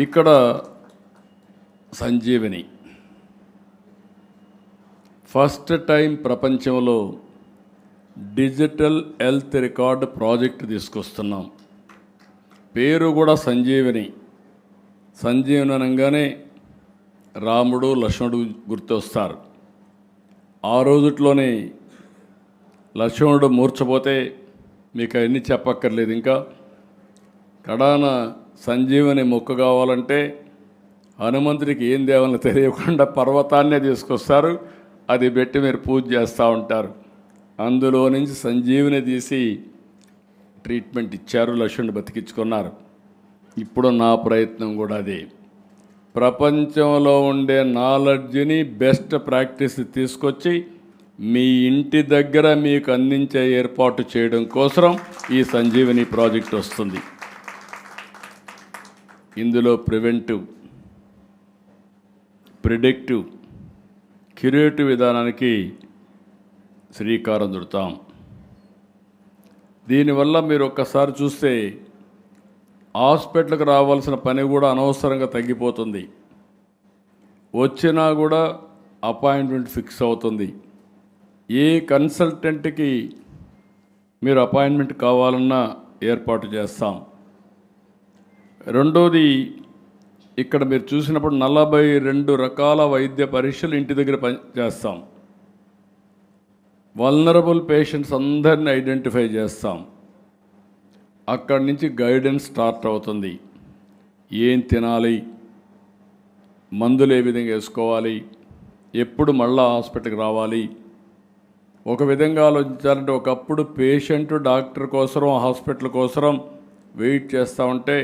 ఇక్కడ Sanjeevani first time ప్రపంచంలో digital health record project తీసుకొస్తున్నాం. పేరు కూడా సంజీవని. సంజీవని అనగానే రాముడు లక్ష్మణుడు గుర్తొస్తారు. ఆ రోజుట్లోనే లక్ష్మణుడు మూర్చపోతే మీకు అవన్నీ చెప్పక్కర్లేదు. ఇంకా కడాన సంజీవని మొక్క కావాలంటే హనుమంతుడికి ఏం దేవాలని తెలియకుండా పర్వతాన్నే తీసుకొస్తారు. అది పెట్టి మీరు పూజ చేస్తూ ఉంటారు. అందులో నుంచి సంజీవని తీసి ట్రీట్మెంట్ ఇచ్చారు, లక్ష్మణుడు బతికించుకున్నారు. ఇప్పుడు నా ప్రయత్నం కూడా అదే. ప్రపంచంలో ఉండే నాలెడ్జ్ని బెస్ట్ ప్రాక్టీస్ తీసుకొచ్చి మీ ఇంటి దగ్గర మీకు అందించే ఏర్పాటు చేయడం కోసం ఈ సంజీవని ప్రాజెక్ట్ వస్తుంది. ఇందులో ప్రివెంటివ్, ప్రిడిక్టివ్, క్యూరేటివ్ విధానానికి శ్రీకారం చుడతాం. దీనివల్ల మీరు ఒక్కసారి చూస్తే హాస్పిటల్కి రావాల్సిన పని కూడా అనవసరంగా తగ్గిపోతుంది. వచ్చినా కూడా అపాయింట్మెంట్ ఫిక్స్ అవుతుంది. ఏ కన్సల్టెంట్కి మీరు అపాయింట్మెంట్ కావాలన్నా ఏర్పాటు చేస్తాం. రెండోది, ఇక్కడ మీరు చూసినప్పుడు 42 రకాల వైద్య పరీక్షలు ఇంటి దగ్గర చేస్తాం. వల్నరబుల్ పేషెంట్స్ అందరినీ ఐడెంటిఫై చేస్తాం. అక్కడి నుంచి గైడెన్స్ స్టార్ట్ అవుతుంది. ఏం తినాలి, మందులు ఏ విధంగా వేసుకోవాలి, ఎప్పుడు మళ్ళా హాస్పిటల్కి రావాలి. ఒక విధంగా ఆలోచించాలంటే ఒకప్పుడు పేషెంట్ డాక్టర్ కోసం, హాస్పిటల్ కోసం వెయిట్ చేస్తూ ఉంటే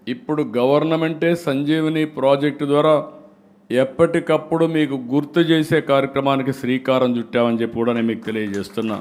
ఇప్పుడు గవర్నమెంటే సంజీవని ప్రాజెక్టు ద్వారా ఎప్పటికప్పుడు మీకు గుర్తు చేసే కార్యక్రమానికి శ్రీకారం చుట్టామని చెప్పి కూడా నేను మీకు తెలియజేస్తున్నా.